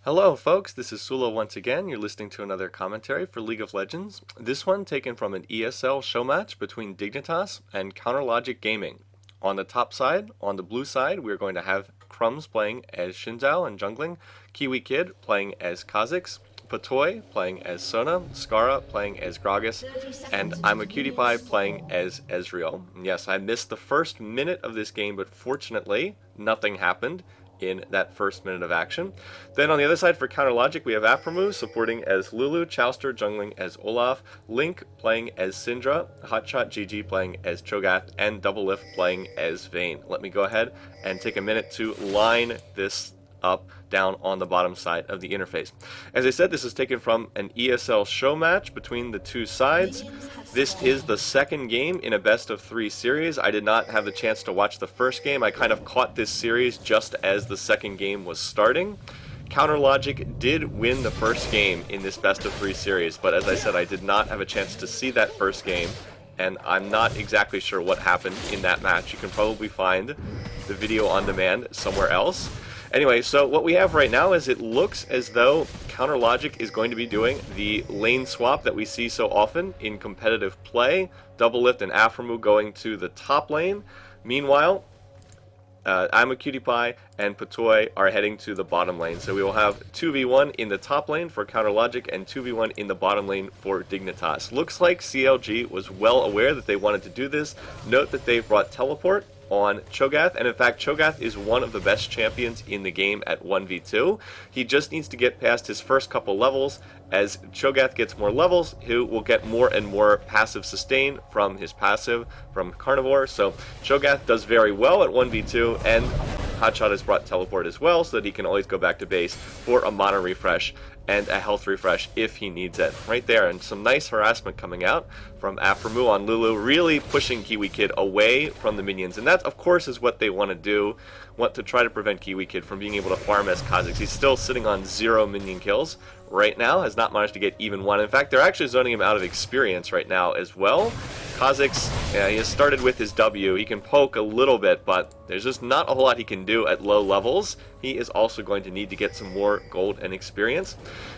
Hello folks, this is Sullla once again. You're listening to another commentary for League of Legends. This one taken from an ESL show match between Dignitas and Counterlogic Gaming. On the top side, on the blue side, we're going to have Crumbs playing as Shinzao and jungling, Kiwi Kid playing as Kha'Zix, Patoy playing as Sona, Skara playing as Gragas, and I'm a Cutie Pie playing as Ezreal. Yes, I missed the first minute of this game, but fortunately, nothing happened in that first minute of action. Then on the other side for Counterlogic, we have Aphromoo supporting as Lulu, Chowster jungling as Olaf, Link playing as Syndra, Hotshot GG playing as Cho'Gath, and Doublelift playing as Vayne. Let me go ahead and take a minute to line this up down on the bottom side of the interface. As I said, this is taken from an ESL show match between the two sides. This is the second game in a best-of-3 series. I did not have the chance to watch the first game. I kind of caught this series just as the second game was starting. Counterlogic did win the first game in this best-of-3 series, but as I said, I did not have a chance to see that first game, and I'm not exactly sure what happened in that match. You can probably find the video on demand somewhere else. Anyway, so what we have right now is it looks as though Counterlogic is going to be doing the lane swap that we see so often in competitive play. Doublelift and Aphromoo going to the top lane. Meanwhile, I'm a Cutie Pie and Patoy are heading to the bottom lane. So we will have 2v1 in the top lane for Counterlogic and 2v1 in the bottom lane for Dignitas. Looks like CLG was well aware that they wanted to do this. Note that they've brought teleport on Cho'Gath, and in fact Cho'Gath is one of the best champions in the game at 1v2. He just needs to get past his first couple levels. As Cho'Gath gets more levels, he will get more and more passive sustain from his passive from Carnivore. So Cho'Gath does very well at 1v2, and Hotshot has brought teleport as well so that he can always go back to base for a mana refresh and a health refresh if he needs it. Right there, and some nice harassment coming out from Aphromoo on Lulu, really pushing Kiwi Kid away from the minions. And that, of course, is what they want to do, want to try to prevent Kiwi Kid from being able to farm as Kha'Zix. He's still sitting on 0 minion kills right now, has not managed to get even one. In fact, they're actually zoning him out of experience right now as well. Kha'Zix, he has started with his W. He can poke a little bit, but there's just not a whole lot he can do at low levels. He is also going to need to get some more gold and experience.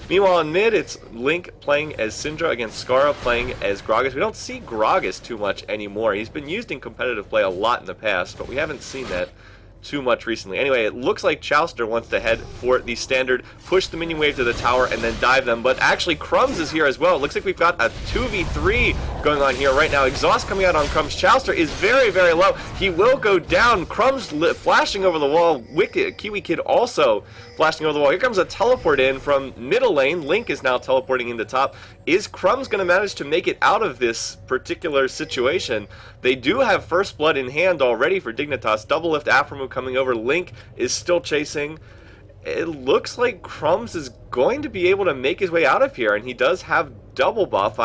Meanwhile, in mid, it's Link playing as Syndra against Skara playing as Gragas. We don't see Gragas too much anymore. He's been used in competitive play a lot in the past, but we haven't seen that too much recently. Anyway, it looks like Chowster wants to head for the standard, push the minion wave to the tower, and then dive them, but actually Crumbs is here as well. It looks like we've got a 2v3 going on here right now. Exhaust coming out on Crumbs. Chowster is very, very low. He will go down. Crumbs flashing over the wall. Kiwi Kid also flashing over the wall. Here comes a teleport in from middle lane. Link is now teleporting in the top. Is Crumbs going to manage to make it out of this particular situation? They do have first blood in hand already for Dignitas. Doublelift Aphromoo coming over. Link is still chasing. It looks like Crumbs is going to be able to make his way out of here, and he does have double buff.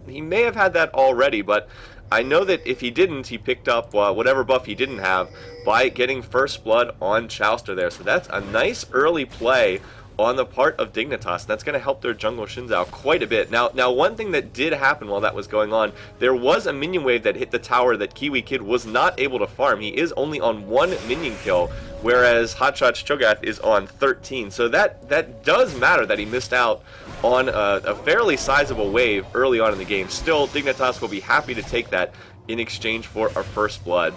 He may have had that already, but I know that if he didn't, he picked up whatever buff he didn't have by getting first blood on Chowster there. So that's a nice early play on the part of Dignitas, and that's going to help their jungle Shinzao quite a bit. Now, one thing that did happen while that was going on, there was a minion wave that hit the tower that Kiwi Kid was not able to farm. He is only on 1 minion kill, whereas Hotshot's Cho'Gath is on 13. So that does matter that he missed out on a fairly sizable wave early on in the game. Still, Dignitas will be happy to take that in exchange for our first blood.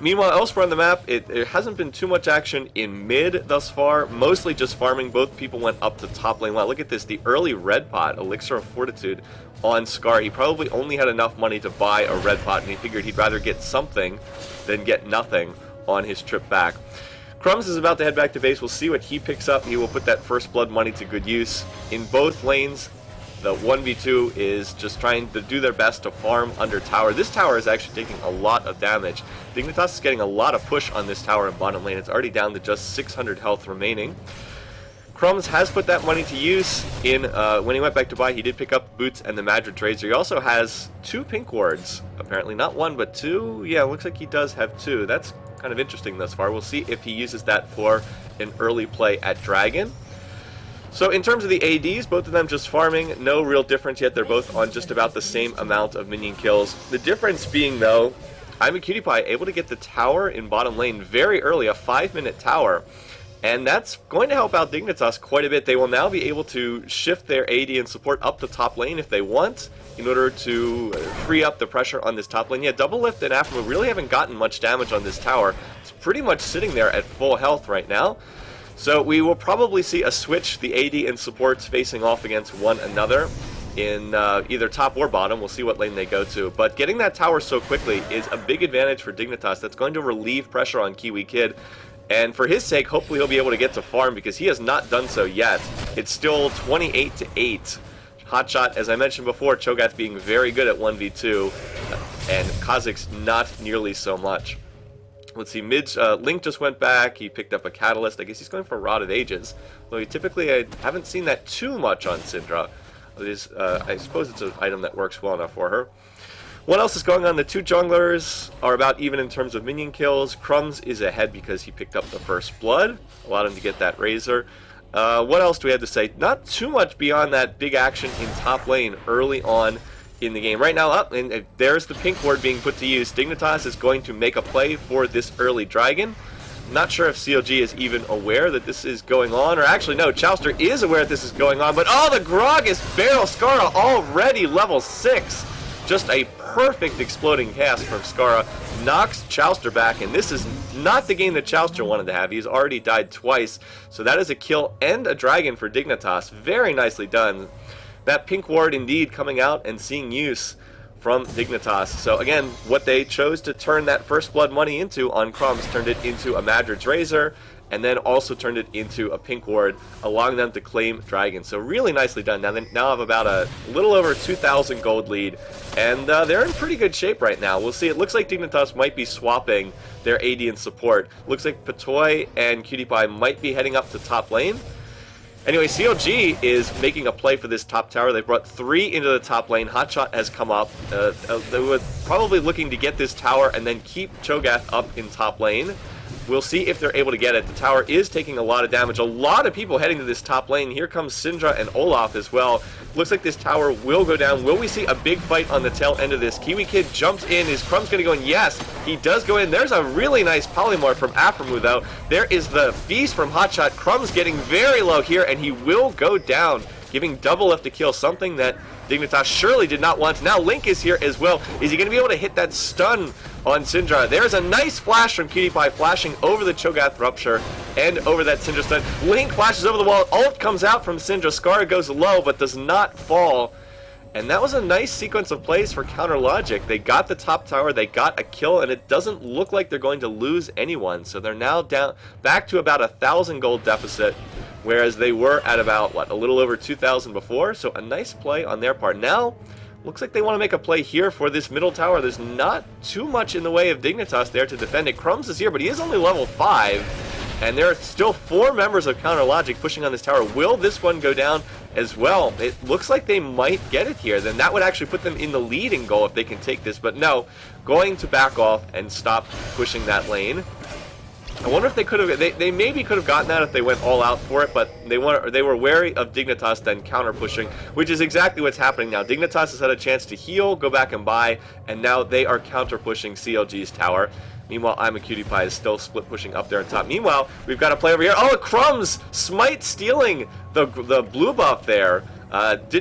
Meanwhile, elsewhere on the map, there hasn't been too much action in mid thus far, mostly just farming. Both people went up to top lane. Wow, look at this, the early red pot, Elixir of Fortitude on Scar. He probably only had enough money to buy a red pot, and he figured he'd rather get something than get nothing on his trip back. Crumbs is about to head back to base. We'll see what he picks up. He will put that first blood money to good use. In both lanes, the 1v2 is just trying to do their best to farm under tower. This tower is actually taking a lot of damage. Dignitas is getting a lot of push on this tower in bottom lane. It's already down to just 600 health remaining. Crumbs has put that money to use in when he went back to buy. He did pick up boots and the Madrid Tracer. He also has 2 pink wards, apparently. Not 1, but 2. Yeah, looks like he does have 2. That's kind of interesting thus far. We'll see if he uses that for an early play at Dragon. So in terms of the ADs, both of them just farming, no real difference yet. They're both on just about the same amount of minion kills. The difference being, though, I'm a Cutie Pie able to get the tower in bottom lane very early, a 5-minute tower. And that's going to help out Dignitas quite a bit. They will now be able to shift their AD and support up the top lane if they want, in order to free up the pressure on this top lane. Yeah, Double Lift and Aphromoo really haven't gotten much damage on this tower. It's pretty much sitting there at full health right now. So we will probably see a switch, the AD and supports facing off against one another in either top or bottom. We'll see what lane they go to. But getting that tower so quickly is a big advantage for Dignitas. That's going to relieve pressure on Kiwi Kid. And for his sake, hopefully he'll be able to get to farm, because he has not done so yet. It's still 28-8. Hotshot, as I mentioned before, Cho'Gath being very good at 1v2, and Kha'Zix's not nearly so much. Let's see, Link just went back, he picked up a Catalyst. I guess he's going for Rod of Ages. Though typically I haven't seen that too much on Syndra. I suppose it's an item that works well enough for her. What else is going on? The two junglers are about even in terms of minion kills. Crumbs is ahead because he picked up the first blood. Allowed him to get that Razor. What else do we have to say? Not too much beyond that big action in top lane early on in the game. Right now, and there's the pink ward being put to use. Dignitas is going to make a play for this early dragon. Not sure if CLG is even aware that this is going on, or actually no, Chowster is aware that this is going on, but oh, the Groggus barrel, Skara already level 6. Just a perfect exploding cast from Skara, knocks Chowster back, and this is not the game that Chowster wanted to have. He's already died twice, so that is a kill and a dragon for Dignitas. Very nicely done. That pink ward indeed coming out and seeing use from Dignitas. So again, what they chose to turn that first blood money into on Crumbs turned it into a Madrid's Razor, and then also turned it into a pink ward, allowing them to claim dragon. So really nicely done. Now they now have about a little over 2,000 gold lead, and they're in pretty good shape right now. We'll see. It looks like Dignitas might be swapping their AD and support. Looks like Patoy and PewDiePie might be heading up to top lane. Anyway, CLG is making a play for this top tower. They brought 3 into the top lane. Hotshot has come up. They were probably looking to get this tower and then keep Cho'Gath up in top lane. We'll see if they're able to get it. The tower is taking a lot of damage. A lot of people heading to this top lane. Here comes Syndra and Olaf as well. Looks like this tower will go down. Will we see a big fight on the tail end of this? Kiwi Kid jumps in. Is Crumbs going to go in? Yes, he does go in. There's a really nice polymorph from Aphromoo, though. There is the feast from Hotshot. Crumbs getting very low here, and he will go down, giving Double Lift to kill, something that Dignitas surely did not want. Now Link is here as well. Is he going to be able to hit that stun on Syndra? There's a nice flash from PewDiePie, flashing over the Cho'Gath Rupture and over that Syndra stun. Link flashes over the wall. Ult comes out from Syndra. Skara goes low but does not fall. And that was a nice sequence of plays for Counter Logic. They got the top tower, they got a kill, and it doesn't look like they're going to lose anyone. So they're now down back to about 1,000 gold deficit, whereas they were at about, what, a little over 2,000 before. So a nice play on their part. Now, looks like they want to make a play here for this middle tower. There's not too much in the way of Dignitas there to defend it. Crumbs is here, but he is only level 5. And there are still 4 members of Counter Logic pushing on this tower. Will this one go down as well? It looks like they might get it here. Then that would actually put them in the leading goal if they can take this. But no, going to back off and stop pushing that lane. I wonder if they could have, they maybe could have gotten that if they went all out for it, but they were wary of Dignitas then counter pushing, which is exactly what's happening now. Dignitas has had a chance to heal, go back and buy, and now they are counter pushing CLG's tower. Meanwhile, I'm a PewDiePie is still split pushing up there on top. Meanwhile, we've got a play over here. Oh, Crumbs! Smite stealing the blue buff there.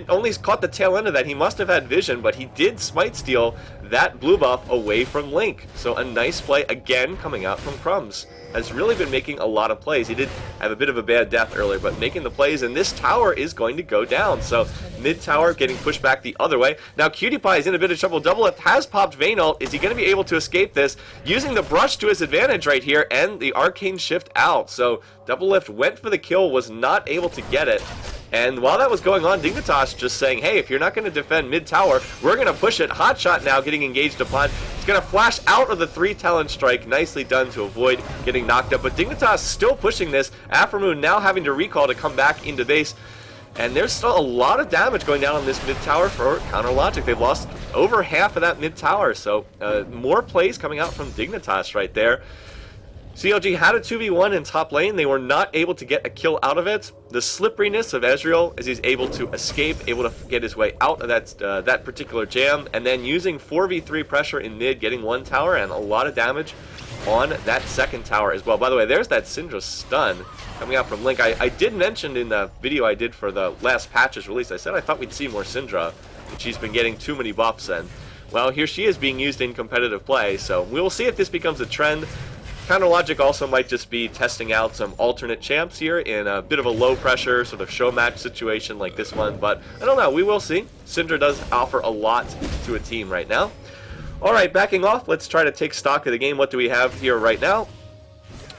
Only caught the tail end of that. He must have had vision, but he did Smite steal that blue buff away from Link. So a nice play again coming out from Crumbs. Has really been making a lot of plays. He did have a bit of a bad death earlier, but making the plays, and this tower is going to go down. So mid-tower getting pushed back the other way. Now PewDiePie is in a bit of trouble. Double Lift has popped Vayne ult. Is he going to be able to escape this? Using the brush to his advantage right here, and the Arcane Shift out. So Double Lift went for the kill, was not able to get it. And while that was going on, Dignitas just saying, hey, if you're not going to defend mid-tower, we're going to push it. Hotshot now getting engaged upon. He's going to flash out of the 3 Talon Strike. Nicely done to avoid getting knocked up. But Dignitas still pushing this. Aphromoo now having to recall to come back into base. And there's still a lot of damage going down on this mid-tower for Counter Logic. They've lost over half of that mid-tower. So more plays coming out from Dignitas right there. CLG had a 2v1 in top lane. They were not able to get a kill out of it. The slipperiness of Ezreal as he's able to escape, able to get his way out of that particular jam, and then using 4v3 pressure in mid, getting 1 tower and a lot of damage on that second tower as well. By the way, there's that Syndra stun coming out from Link. I did mention in the video I did for the last patch's release, I said I thought we'd see more Syndra, but she's been getting too many buffs, and well, here she is being used in competitive play, so we will see if this becomes a trend. Counter Logic also might just be testing out some alternate champs here in a bit of a low pressure sort of show match situation like this one, but I don't know, we will see. Syndra does offer a lot to a team right now. Alright, backing off, let's try to take stock of the game. What do we have here right now?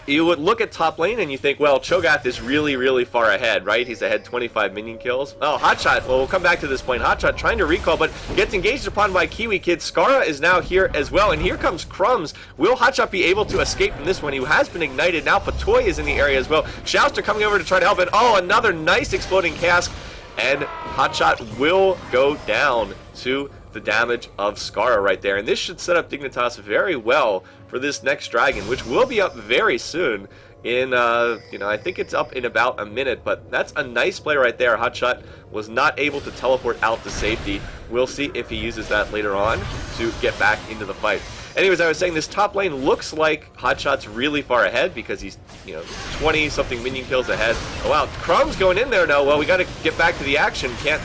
You would look at top lane and you think, well, Cho'Gath is really, really far ahead, right? He's ahead 25 minion kills. Oh, Hotshot, well, we'll come back to this point. Hotshot trying to recall, but gets engaged upon by Kiwi Kid. Skara is now here as well, and here comes Crumbs. Will Hotshot be able to escape from this one? He has been ignited. Now Patoy is in the area as well. Jouster coming over to try to help, and oh, another nice exploding cask, and Hotshot will go down to the damage of Skara right there, and this should set up Dignitas very well for this next dragon, which will be up very soon in, I think it's up in about a minute, but that's a nice play right there. Hotshot was not able to teleport out to safety. We'll see if he uses that later on to get back into the fight. Anyways, I was saying this top lane looks like Hotshot's really far ahead because he's, 20-something minion kills ahead. Oh, wow, Crumb's going in there now. Well, we got to get back to the action. Can't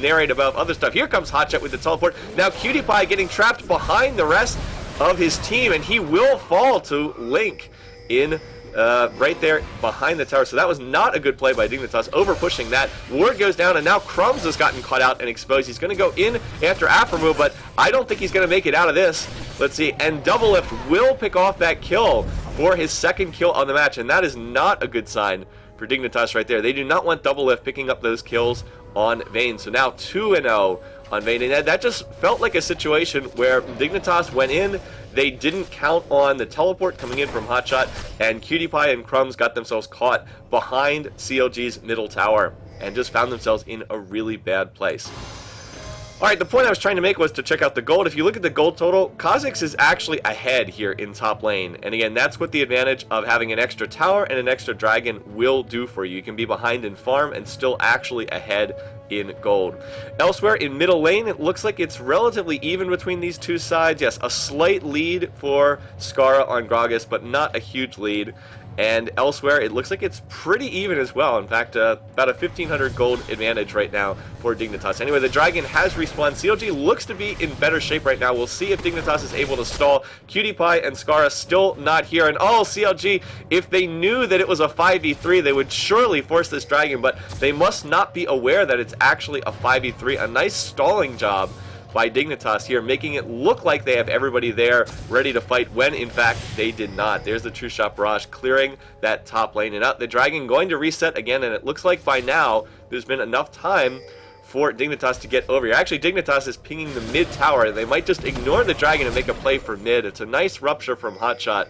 narrate about other stuff. Here comes Hotshot with the teleport. Now Cutie Pie getting trapped behind the rest of his team, and he will fall to Link in right there behind the tower. So that was not a good play by Dignitas, over pushing that. Ward goes down, and now Crumbs has gotten caught out and exposed. He's going to go in after Aphromoo, but I don't think he's going to make it out of this. Let's see, and Doublelift will pick off that kill for his second kill on the match, and that is not a good sign for Dignitas right there. They do not want Doublelift picking up those kills on Vayne. So now 2-0 on Vayne, and that just felt like a situation where Dignitas went in, they didn't count on the teleport coming in from Hotshot, and Cutie Pie and Crumbs got themselves caught behind CLG's middle tower and just found themselves in a really bad place. Alright, the point I was trying to make was to check out the gold. If you look at the gold total, Kha'Zix is actually ahead here in top lane. And again, that's what the advantage of having an extra tower and an extra dragon will do for you. You can be behind in farm and still actually ahead in gold. Elsewhere in middle lane, it looks like it's relatively even between these two sides. Yes, a slight lead for Skara on Gragas, but not a huge lead. And elsewhere, it looks like it's pretty even as well. In fact, about a 1,500 gold advantage right now for Dignitas. Anyway, the dragon has respawned. CLG looks to be in better shape right now. We'll see if Dignitas is able to stall. Cutie Pie and Skara still not here. And oh, CLG, if they knew that it was a 5v3, they would surely force this dragon, but they must not be aware that it's actually a 5v3. A nice stalling job by Dignitas here, making it look like they have everybody there ready to fight when in fact they did not. There's the True Shot Barrage clearing that top lane, and the dragon going to reset again, and it looks like by now there's been enough time for Dignitas to get over here. Actually, Dignitas is pinging the mid tower. They might just ignore the dragon and make a play for mid. It's a nice rupture from Hotshot,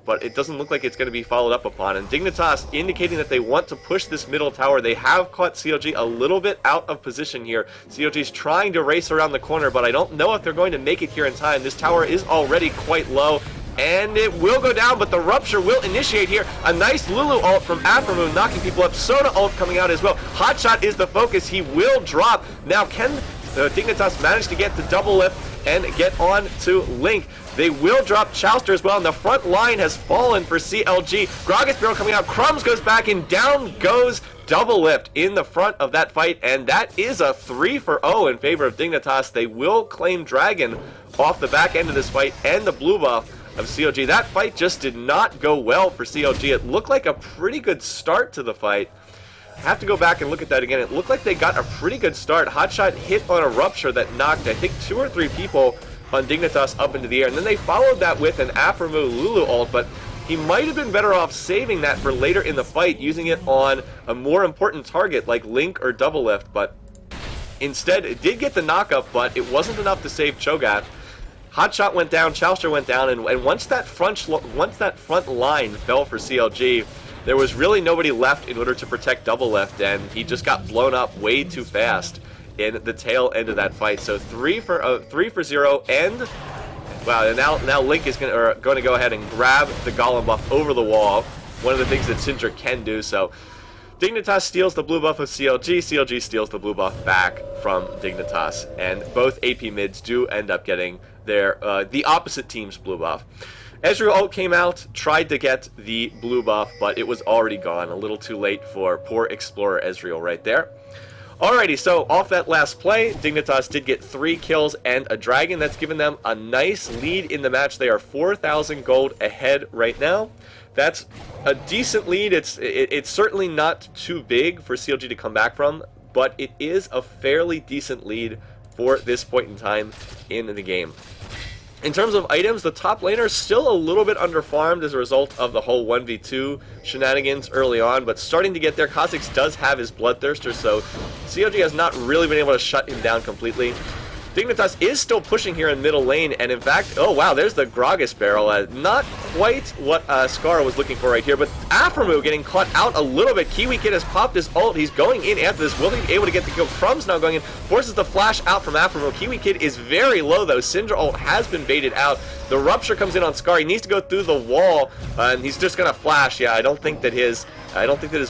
but it doesn't look like it's going to be followed up upon. And Dignitas indicating that they want to push this middle tower. They have caught CLG a little bit out of position here. CLG's trying to race around the corner, but I don't know if they're going to make it here in time. This tower is already quite low, and it will go down, but the rupture will initiate here. A nice Lulu ult from Aphromoo knocking people up. Soda ult coming out as well. Hotshot is the focus. He will drop. Now, can Dignitas manage to get the Doublelift and get on to Link? They will drop Chouster as well, and the front line has fallen for CLG. Gragas Barrel coming out, Crumbs goes back, and down goes Doublelift in the front of that fight, and that is a 3-0 in favor of Dignitas. They will claim Dragon off the back end of this fight and the blue buff of CLG. That fight just did not go well for CLG. It looked like a pretty good start to the fight. I have to go back and look at that again. It looked like they got a pretty good start. Hotshot hit on a rupture that knocked, I think, 2 or 3 people on Dignitas up into the air, and then they followed that with an Aphromoo Lulu ult, but he might have been better off saving that for later in the fight, using it on a more important target like Link or Doublelift, but instead it did get the knockup, but it wasn't enough to save Cho'Gath. Hotshot went down, Chouster went down, and once that front line fell for CLG, there was really nobody left in order to protect Doublelift, and he just got blown up way too fast in the tail end of that fight. So 3 for 0, and wow, and now Link is going to go ahead and grab the Golem buff over the wall. One of the things that Syndra can do. So Dignitas steals the blue buff of CLG. CLG steals the blue buff back from Dignitas, and both AP mids do end up getting their the opposite team's blue buff. Ezreal ult came out, tried to get the blue buff, but it was already gone. A little too late for poor Explorer Ezreal right there. Alrighty, so off that last play, Dignitas did get 3 kills and a dragon. That's given them a nice lead in the match. They are 4,000 gold ahead right now. That's a decent lead. It's certainly not too big for CLG to come back from, but it is a fairly decent lead for this point in time in the game. In terms of items, the top laner is still a little bit underfarmed as a result of the whole 1v2 shenanigans early on, but starting to get there. Kha'Zix does have his Bloodthirster, so CLG has not really been able to shut him down completely. Dignitas is still pushing here in middle lane, and in fact, oh wow, there's the Gragas barrel. Not quite what Scar was looking for right here, but Aphromoo getting caught out a little bit. Kiwi Kid has popped his ult. He's going in after this. Will he be able to get the kill? Crumb's now going in, forces the flash out from Aphromoo. Kiwi Kid is very low though. Syndra ult has been baited out. The Rupture comes in on Scar. He needs to go through the wall, and he's just gonna flash. Yeah, I don't think that his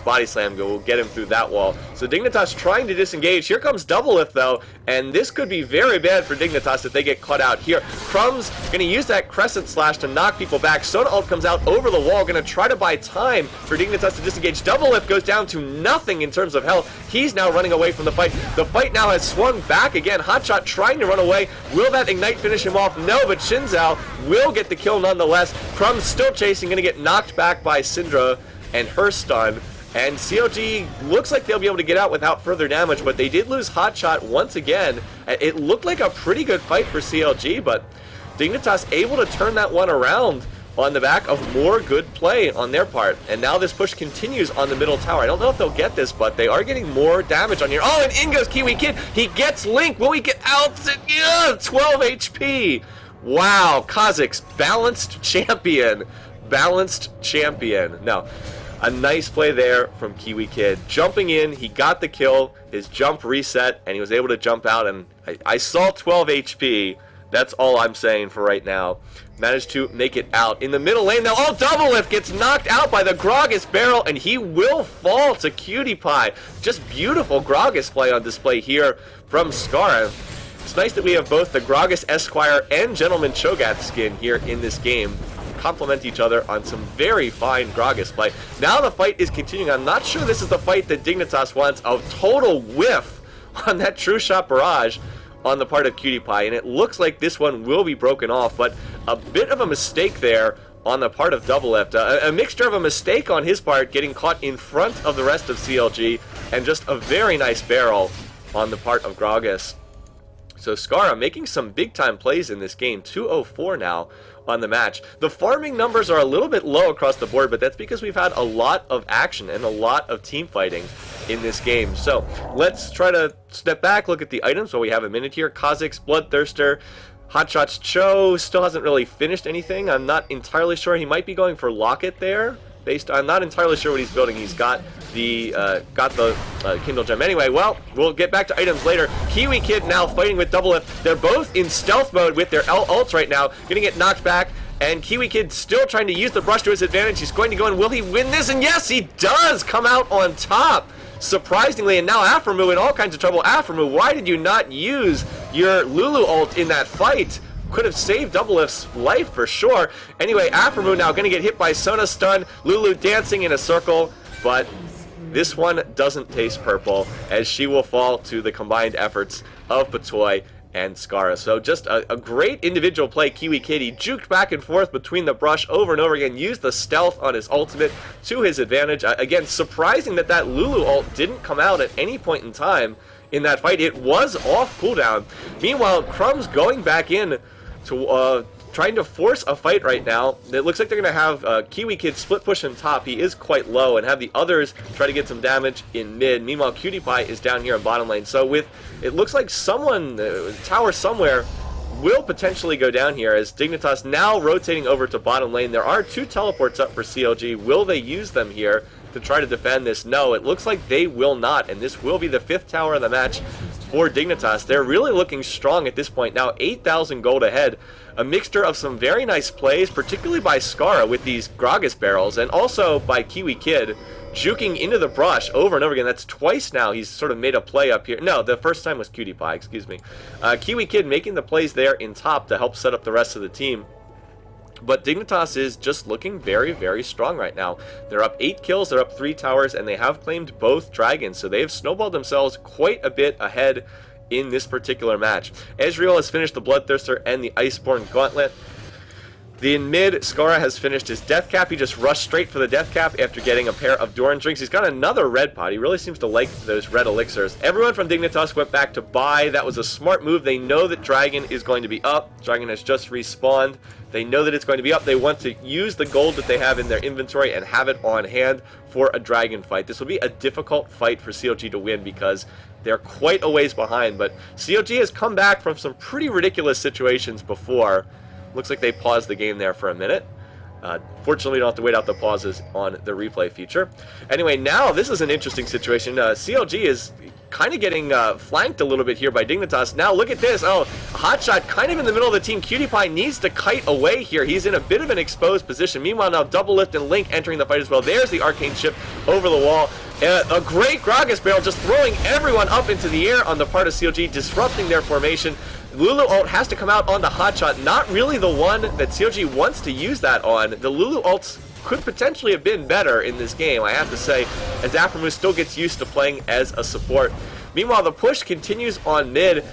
body slam will get him through that wall. So Dignitas trying to disengage. Here comes Doublelift though, and this could be very bad for Dignitas if they get caught out here. Crumb's going to use that Crescent Slash to knock people back. Sona ult comes out over the wall, going to try to buy time for Dignitas to disengage. Doublelift goes down to nothing in terms of health. He's now running away from the fight. The fight now has swung back again. Hotshot trying to run away. Will that Ignite finish him off? No, but Shinzao will get the kill nonetheless. Crumb's still chasing, going to get knocked back by Syndra and her stun, and CLG looks like they'll be able to get out without further damage, but they did lose Hotshot once again. It looked like a pretty good fight for CLG, but Dignitas able to turn that one around on the back of more good play on their part. And now this push continues on the middle tower. I don't know if they'll get this, but they are getting more damage on here. Oh, and in goes Kiwi Kid. He gets Link. Will he get out? Yeah, 12 HP. Wow, Kha'Zix, balanced champion. Balanced champion. No. A nice play there from Kiwi Kid. Jumping in, he got the kill, his jump reset, and he was able to jump out, and I saw 12 HP. That's all I'm saying for right now. Managed to make it out. In the middle lane now, oh, Doublelift gets knocked out by the Gragas barrel, and he will fall to Cutie Pie. Just beautiful Gragas play on display here from Scar. It's nice that we have both the Gragas Esquire and Gentleman Cho'Gath skin here in this game. Complement each other on some very fine Gragas play. Now the fight is continuing. I'm not sure this is the fight that Dignitas wants. A total whiff on that True Shot Barrage on the part of Cutie Pie, and it looks like this one will be broken off, but a bit of a mistake there on the part of Doublelift. A mixture of a mistake on his part, getting caught in front of the rest of CLG, and just a very nice barrel on the part of Gragas. So Scara making some big time plays in this game. 204 now on the match. The farming numbers are a little bit low across the board, but that's because we've had a lot of action and a lot of team fighting in this game. So let's try to step back, look at the items while we have a minute here. Kha'Zix, Bloodthirster, Hotshot's Cho still hasn't really finished anything. I'm not entirely sure. He might be going for Locket there. I'm not entirely sure what he's building. He's got the Kindle Gem. Anyway, well, we'll get back to items later. Kiwi Kid now fighting with Doublelift. They're both in stealth mode with their ults right now. Gonna get knocked back. And Kiwi Kid still trying to use the brush to his advantage. He's going to go in. Will he win this? And yes, he does come out on top. Surprisingly, and now Aphromoo in all kinds of trouble. Aphromoo, why did you not use your Lulu ult in that fight? Could have saved Doublelift's life for sure. Anyway, Aphromoo now going to get hit by Sona stun. Lulu dancing in a circle, but this one doesn't taste purple, as she will fall to the combined efforts of Patoy and Scara. So just a great individual play. Kiwi Kid, he juked back and forth between the brush over and over again, used the stealth on his ultimate to his advantage. Again, surprising that that Lulu ult didn't come out at any point in time in that fight. It was off cooldown. Meanwhile, Crumb's going back in to trying to force a fight right now. It looks like they're going to have Kiwi Kid split push in top. He is quite low, and have the others try to get some damage in mid. Meanwhile, Cutie Pie is down here in bottom lane. So with it looks like someone, tower somewhere, will potentially go down here, as Dignitas now rotating over to bottom lane. There are 2 teleports up for CLG. Will they use them here to try to defend this? No, it looks like they will not, and this will be the 5th tower of the match for Dignitas. They're really looking strong at this point. Now 8,000 gold ahead. A mixture of some very nice plays, particularly by Scara with these Gragas barrels, and also by Kiwi Kid juking into the brush over and over again. That's twice now he's sort of made a play up here. No, the first time was Cutie Pie, excuse me. Kiwi Kid making the plays there in top to help set up the rest of the team. But Dignitas is just looking very, very strong right now. They're up 8 kills, they're up 3 towers, and they have claimed both dragons, so they've snowballed themselves quite a bit ahead in this particular match. Ezreal has finished the Bloodthirster and the Iceborne Gauntlet. In mid, Skara has finished his death cap. He just rushed straight for the death cap after getting a pair of Doran drinks. He's got another red pot. He really seems to like those red elixirs. Everyone from Dignitas went back to buy. That was a smart move. They know that Dragon is going to be up. Dragon has just respawned. They know that it's going to be up. They want to use the gold that they have in their inventory and have it on hand for a Dragon fight. This will be a difficult fight for CLG to win because they're quite a ways behind. But CLG has come back from some pretty ridiculous situations before. Looks like they paused the game there for a minute. Fortunately, we don't have to wait out the pauses on the replay feature. Anyway, now this is an interesting situation. CLG is kind of getting flanked a little bit here by Dignitas. Now look at this. Oh, Hotshot kind of in the middle of the team. Cutie Pie needs to kite away here. He's in a bit of an exposed position. Meanwhile, now Double Lift and Link entering the fight as well. There's the Arcane Ship over the wall. A great Gragas barrel just throwing everyone up into the air on the part of CLG, disrupting their formation. Lulu ult has to come out on the Hotshot. Not really the one that CLG wants to use that on. The Lulu ults could potentially have been better in this game, I have to say, as Aphromoo still gets used to playing as a support. Meanwhile, the push continues on mid.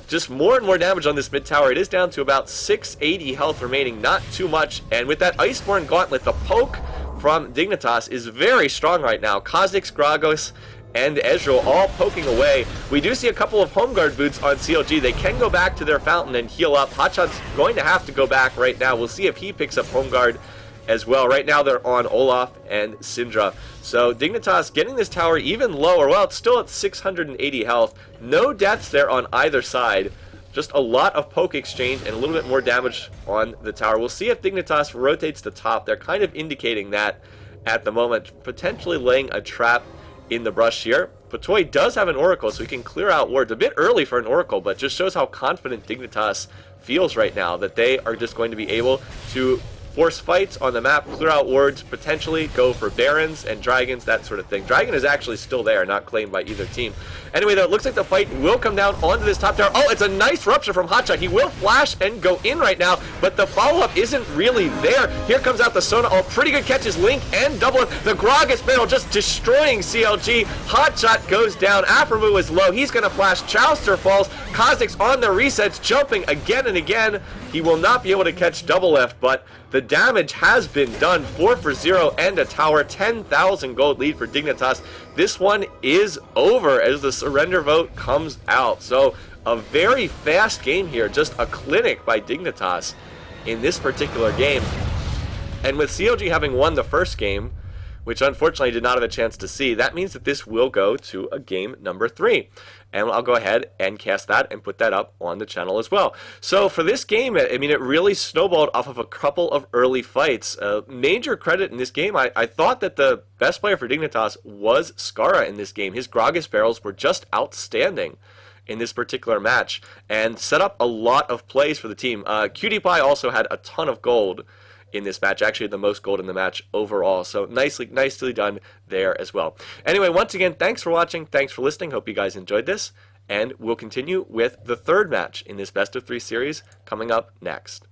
Just more and more damage on this mid tower. It is down to about 680 health remaining, not too much. And with that Iceborne Gauntlet, the poke from Dignitas is very strong right now. Kha'Zix, Gragos, and Ezreal all poking away. We do see a couple of home guard boots on CLG. They can go back to their fountain and heal up. Hotshot's going to have to go back right now. We'll see if he picks up home guard as well. Right now they're on Olaf and Syndra. So Dignitas getting this tower even lower. Well, it's still at 680 health. No deaths there on either side. Just a lot of poke exchange and a little bit more damage on the tower. We'll see if Dignitas rotates the top. They're kind of indicating that at the moment, potentially laying a trap in the brush here. Patoy does have an Oracle, so he can clear out wards. A bit early for an Oracle, but just shows how confident Dignitas feels right now, that they are just going to be able to force fights on the map, clear out wards, potentially go for Barons and Dragons, that sort of thing. Dragon is actually still there, not claimed by either team. Anyway, though, it looks like the fight will come down onto this top tower. Oh, it's a nice rupture from Hotshot. He will flash and go in right now, but the follow-up isn't really there. Here comes out the Sona. Oh, pretty good catches. Link and Double. The Gragas barrel just destroying CLG. Hotshot goes down. Aphromoo is low. He's going to flash. Chowster falls. Kha'Zix on the resets, jumping again and again. He will not be able to catch Double Lift, but the damage has been done. 4 for 0 and a tower. 10,000 gold lead for Dignitas. This one is over as the surrender vote comes out. So a very fast game here. Just a clinic by Dignitas in this particular game. And with CLG having won the first game, which unfortunately did not have a chance to see, that means that this will go to a game number 3. And I'll go ahead and cast that and put that up on the channel as well. So for this game, I mean, it really snowballed off of a couple of early fights. Major credit in this game, I thought that the best player for Dignitas was Skara in this game. His Gragas barrels were just outstanding in this particular match and set up a lot of plays for the team. Cutie Pie also had a ton of gold in this match, actually the most gold in the match overall. So nicely done there as well. Anyway, once again, thanks for watching, thanks for listening. Hope you guys enjoyed this, and we'll continue with the third match in this best of 3 series coming up next.